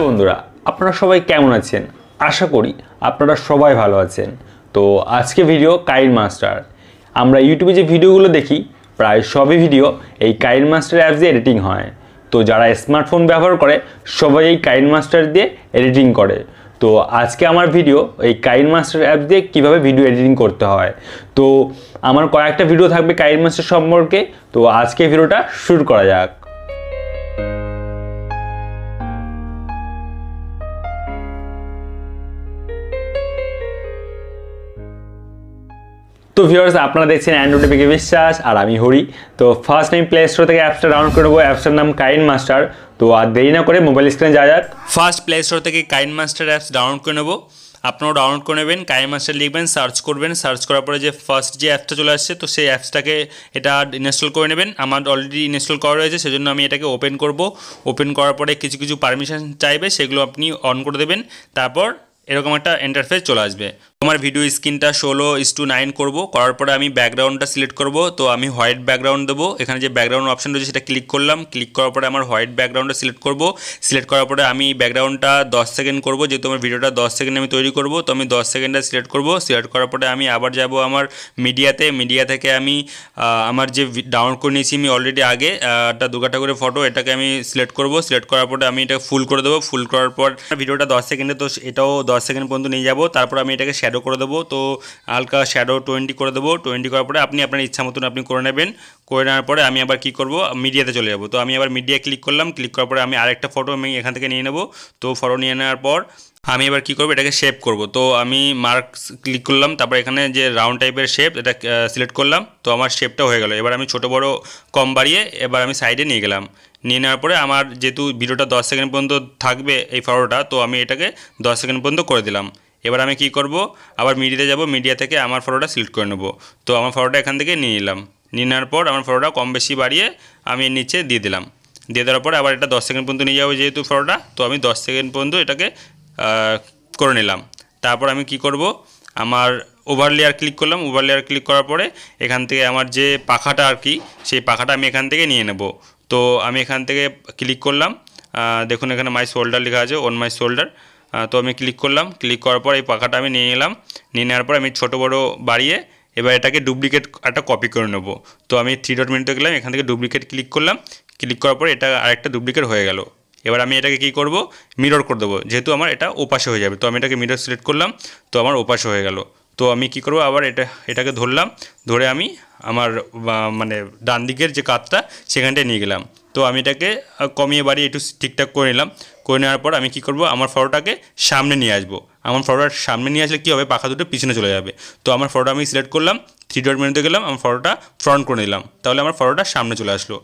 Hello বন্ধুরা, আপনারা সবাই কেমন আছেন? আশা করি আপনারা সবাই ভালো আছেন। তো আজকে ভিডিও কাইনমাস্টার। আমরা ইউটিউবে যে ভিডিওগুলো দেখি প্রায় সবই ভিডিও এই কাইনমাস্টার অ্যাপস দিয়ে এডিটিং হয়। তো যারা স্মার্টফোন ব্যবহার করে সবাই এই কাইনমাস্টার দিয়ে এডিটিং করে। তো আজকে আমার ভিডিও এই কাইনমাস্টার অ্যাপ দিয়ে কীভাবে ভিডিও এডিটিং করতে হয়। তো আমার কয়েকটা ভিডিও থাকবে কাইনমাস্টার সম্পর্কে। তো আজকে ভিডিওটা শুরু করা যাক। তো ভিউয়ার্স, আপনারা দেখছেন অ্যান্ড্রয়েডাপকে বিশ্বাস আর আমি হরি। তো ফার্স্ট আমি প্লে স্টোর থেকে অ্যাপসটা ডাউনলোড করে নেবো। অ্যাপসটার নাম কাইনমাস্টার। তো আর দেরি না করে মোবাইল স্ক্রিনে যাওয়া যাক। ফার্স্ট প্লে স্টোর থেকে কাইনমাস্টার অ্যাপস ডাউনলোড করে নেবো। আপনারাও ডাউনলোড করে নেবেন। কাইনমাস্টার লিখবেন, সার্চ করবেন। সার্চ করার পরে যে ফার্স্ট যে অ্যাপসটা চলে আসছে, তো সেই অ্যাপসটাকে এটা ইনস্টল করে নেবেন। আমার অলরেডি ইনস্টল করা রয়েছে, সেজন্য আমি এটাকে ওপেন করব। ওপেন করার পরে কিছু কিছু পারমিশন চাইবে, সেগুলো আপনি অন করে দেবেন। তারপর এরকম একটা ইন্টারফেস চলে আসবে। আমার ভিডিও স্ক্রিনটা 16:9 করব। করার পরে আমি ব্যাকগ্রাউন্ডটা সিলেক্ট করব। তো আমি হোয়াইট ব্যাকগ্রাউন্ড দেবো। এখানে যে ব্যাকগ্রাউন্ড অপশন রয়েছে সেটা ক্লিক করলাম। ক্লিক করার পরে আমার হোয়াইট ব্যাকগ্রাউন্ডটা সিলেক্ট করব। সিলেক্ট করার পরে আমি ব্যাকগ্রাউন্ডটা 10 সেকেন্ড করব, যেহেতু আমার ভিডিওটা 10 সেকেন্ড আমি তৈরি করব। তো আমি 10 সেকেন্ডটা সিলেক্ট করব। সিলেক্ট করার পরে আমি আবার যাব আমার মিডিয়াতে। মিডিয়া থেকে আমি আমার যে ডাউনলোড করে নিয়েছি আমি অলরেডি আগে একটা দুর্গা ঠাকুরের ফটো, এটাকে আমি সিলেক্ট করব। সিলেক্ট করার পরে আমি এটা ফুল করে দেবো। ফুল করার পর ভিডিওটা 10 সেকেন্ডে, তো এটাও 10 সেকেন্ড পর্যন্ত নিয়ে যাব। তারপর আমি এটাকে শ্যাডো করে দেবো। তো হালকা শ্যাডো 20 করে দেবো। 20 করার পরে আপনি আপনার ইচ্ছা মতন আপনি করে নেবেন। করে নেওয়ার পরে আমি আবার কি করব, মিডিয়াতে চলে যাব। তো আমি আবার মিডিয়া ক্লিক করলাম। ক্লিক করার পরে আমি আরেকটা ফটো আমি এখান থেকে নিয়ে নেব। তো ফটো নিয়ে নেওয়ার পর আমি এবার কী করবো, এটাকে শেপ করব। তো আমি মার্কস ক্লিক করলাম। তারপর এখানে যে রাউন্ড টাইপের শেপ, এটা সিলেক্ট করলাম। তো আমার শেপটা হয়ে গেল। এবার আমি ছোটো বড় কম বাড়িয়ে এবার আমি সাইডে নিয়ে গেলাম। নিয়ে নেওয়ার পরে আমার যেহেতু ভিডিওটা 10 সেকেন্ড পর্যন্ত থাকবে এই ফটোটা, তো আমি এটাকে 10 সেকেন্ড পর্যন্ত করে দিলাম। এবার আমি কি করব, আবার মিডিয়াতে যাব। মিডিয়া থেকে আমার ফটোটা সিলেক্ট করে নেব। তো আমার ফটোটা এখান থেকে নিয়ে নিলাম। নিয়ে নেওয়ার পর আমার ফটোটা কম বেশি বাড়িয়ে আমি নিচে দিয়ে দিলাম। দিয়ে দেওয়ার পরে আবার এটা 10 সেকেন্ড পর্যন্ত নিয়ে যাবো যেহেতু ফটোটা, তো আমি 10 সেকেন্ড পর্যন্ত এটাকে করে নিলাম। তারপর আমি কি করব, আমার ওভার লেয়ার ক্লিক করলাম। ওভার লেয়ার ক্লিক করার পরে এখান থেকে আমার যে পাখাটা আর কি, সেই পাখাটা আমি এখান থেকে নিয়ে নেব। তো আমি এখান থেকে ক্লিক করলাম। দেখুন এখানে মাই শোল্ডার লেখা আছে, অন মাই শোল্ডার। তো আমি ক্লিক করলাম। ক্লিক করার পর এই পাখাটা আমি নিয়ে নিলাম। নিয়ে নেওয়ার পর আমি ছোটো বড়ো বাড়িয়ে এবার এটাকে ডুপ্লিকেট একটা কপি করে নেব। তো আমি 3 ডট মেনুতে গেলাম, এখান থেকে ডুপ্লিকেট ক্লিক করলাম। ক্লিক করার পর এটা আরেকটা ডুপ্লিকেট হয়ে গেল। এবার আমি এটাকে কী করব, মিরর করে দেবো, যেহেতু আমার এটা ওপাশে হয়ে যাবে। তো আমি এটাকে মিরর সিলেক্ট করলাম। তো আমার ওপাশে হয়ে গেল। তো আমি কী করব, আবার এটাকে ধরলাম। ধরে আমি আমার মানে ডান দিকের যে কাতটা সেখানটায় নিয়ে গেলাম। তো আমি এটাকে কমিয়ে বাড়িয়ে একটু ঠিকঠাক করে নিলাম। করে নেওয়ার পর আমি কী করব, আমার ফটোটাকে সামনে নিয়ে আসবো। আমার ফটোটার সামনে নিয়ে আসলে কী হবে, পাখা দুটো পিছনে চলে যাবে। তো আমার ফটোটা আমি সিলেক্ট করলাম, 3 ডট মেনুতে গেলাম, আমার ফটোটা ফ্রন্ট করে নিলাম। তাহলে আমার ফটোটা সামনে চলে আসলো।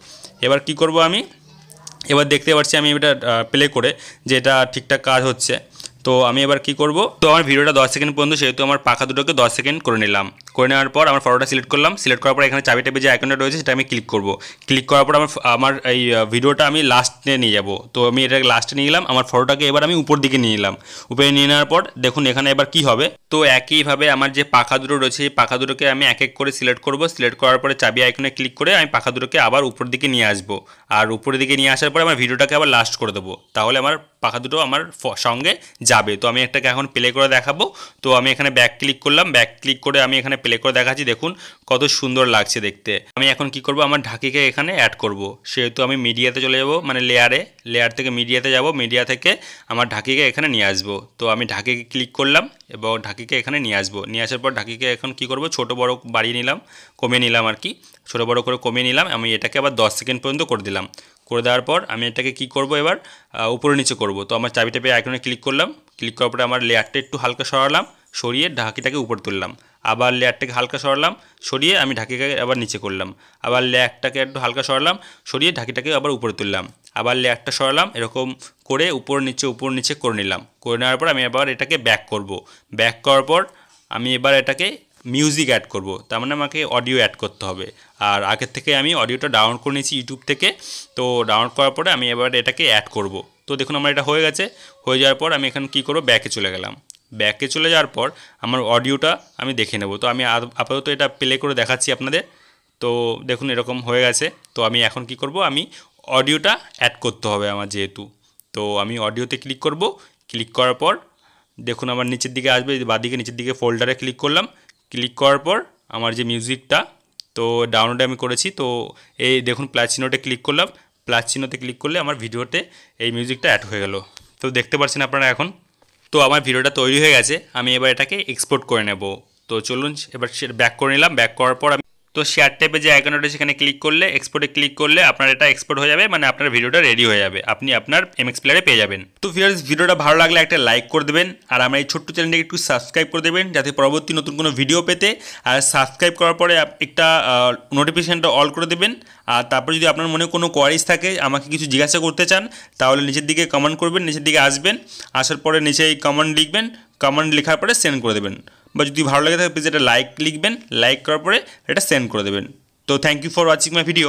এবার কী করব, আমি এবার দেখতে পাচ্ছি আমি এটা প্লে করে যে এটা ঠিকঠাক কাজ হচ্ছে। তো আমি এবার কি করব, তো আমার ভিডিওটা 10 সেকেন্ড পর্যন্ত, সেহেতু আমার পাখা দুটোকে 10 সেকেন্ড করে নিলাম। করে নেওয়ার পর আমার ফটোটা সিলেক্ট করলাম। সিলেক্ট করার পর এখানে চাবি টাইপের যে আইকনটা রয়েছে সেটা আমি ক্লিক করব। ক্লিক করার পর আমার এই ভিডিওটা আমি লাস্টে নিয়ে যাব। তো আমি এটাকে লাস্টে নিয়ে গেলাম। আমার ফটোটাকে এবার আমি উপর দিকে নিয়ে নিলাম। উপরে নিয়ে নেওয়ার পর দেখুন এখানে এবার কি হবে, তো একইভাবে আমার যে পাখা দুটো রয়েছে এই পাখা দুটোকে আমি এক এক করে সিলেক্ট করব। সিলেক্ট করার পরে চাবি আইকনে ক্লিক করে আমি পাখা দুটোকে আবার উপর দিকে নিয়ে আসবো। আর উপরের দিকে নিয়ে আসার পরে আমার ভিডিওটাকে আবার লাস্ট করে দেবো। তাহলে আমার পাখা দুটো আমার সঙ্গে যাবে। তো আমি একটাকে এখন প্লে করে দেখাবো। তো আমি এখানে ব্যাক ক্লিক করলাম। ব্যাক ক্লিক করে আমি এখানে প্লে করে দেখাচ্ছি। দেখুন কত সুন্দর লাগছে দেখতে। আমি এখন কি করব, আমার ঢাকিকে এখানে অ্যাড করব। সেহেতু আমি মিডিয়াতে চলে যাব, মানে লেয়ার থেকে মিডিয়াতে যাব। মিডিয়া থেকে আমার ঢাকিকে এখানে নিয়ে আসবো। তো আমি ঢাকিকে ক্লিক করলাম এবং ঢাকিকে এখানে নিয়ে আসবো। নিয়ে আসার পর ঢাকিকে এখন কি করব, ছোটো বড় বাড়িয়ে নিলাম, কমিয়ে নিলাম আর কি, ছোটো বড় করে কমিয়ে নিলাম। আমি এটাকে আবার 10 সেকেন্ড পর্যন্ত করে দিলাম। করে দেওয়ার পর আমি এটাকে কি করব, এবার উপরে নিচে করব। তো আমার চাবি টাইপের আইকনে ক্লিক করলাম। ক্লিক করার পরে আমার লেয়ারটা একটু হালকা সরালাম, সরিয়ে ঢাকিটাকে উপরে তুললাম। আবার লেয়ারটাকে হালকা সরালাম, সরিয়ে আমি ঢাকিটাকে আবার নিচে করলাম। আবার লেয়ারটাকে একটু হালকা সরালাম, সরিয়ে ঢাকিটাকে আবার উপরে তুললাম। আবার লেয়ারটা সরালাম, এরকম করে উপর নিচে করে নিলাম। করে নেওয়ার পর আমি আবার এটাকে ব্যাক করব। ব্যাক করার পর আমি এবার এটাকে মিউজিক অ্যাড করব। তার মানে আমাকে অডিও অ্যাড করতে হবে। আর আগের থেকে আমি অডিওটা ডাউনলোড করে নিয়েছি ইউটিউব থেকে। তো ডাউনলোড করার পরে আমি এবার এটাকে অ্যাড করব। তো দেখুন আমার এটা হয়ে গেছে। হয়ে যাওয়ার পর আমি এখানে কী করব, ব্যাকে চলে গেলাম। ব্যাকে চলে যাওয়ার পর আমার অডিওটা আমি দেখে নেব। তো আমি আপাতত এটা প্লে করে দেখাচ্ছি আপনাদের। তো দেখুন এরকম হয়ে গেছে। তো আমি এখন কি করব, আমি অডিওটা অ্যাড করতে হবে আমার যেহেতু। তো আমি অডিওতে ক্লিক করব। ক্লিক করার পর দেখুন আমার নিচের দিকে আসবে, বাঁদিকে নিচের দিকে ফোল্ডারে ক্লিক করলাম। ক্লিক করার পর আমার যে মিউজিকটা তো ডাউনলোড আমি করেছি, তো এই দেখুন প্লাস চিহ্নতে ক্লিক করলাম। প্লাস চিহ্নতে ক্লিক করলে আমার ভিডিওতে এই মিউজিকটা অ্যাড হয়ে গেল। তো দেখতে পাচ্ছেন আপনারা এখন। তো আমার ভিডিওটা তৈরি হয়ে গেছে, আমি এবার এটাকে এক্সপোর্ট করে নেব। তো চলুন এবার ব্যাক করে নিলাম। ব্যাক করার পর আমি তো শেয়ার টাইপে যে আইকনটা সেখানে ক্লিক করলে, এক্সপোর্টে ক্লিক করলে আপনার এটা এক্সপোর্ট হয়ে যাবে, মানে আপনার ভিডিওটা রেডি হয়ে যাবে, আপনি আপনার এমএক্স প্লেয়ারে পেয়ে যাবেন। তো ভিউয়ার্স, ভিডিওটা ভালো লাগলে একটা লাইক করে দেবেন, আর আমার এই ছোট্ট চ্যানেলটাকে একটু সাবস্ক্রাইব করে দেবেন যাতে পরবর্তী নতুন কোনো ভিডিও পেতে। আর সাবস্ক্রাইব করার পরে একটা নোটিফিকেশানটা অল করে দেবেন। আর তারপর যদি আপনার মনে কোনো কোয়ারিজ থাকে, আমাকে কিছু জিজ্ঞাসা করতে চান, তাহলে নিচের দিকে কমেন্ট করবেন, নিচের দিকে আসবেন, আসার পরে নিচে এই কমেন্ট লিখবেন, কমেন্ট লেখার পরে সেন্ড করে দেবেন। বা যদি ভালো লাগে থাকে প্লিজ এটা লাইক লিখবেন, লাইক করার পরে এটা সেন্ড করে দেবেন। তো thank you for watching my video.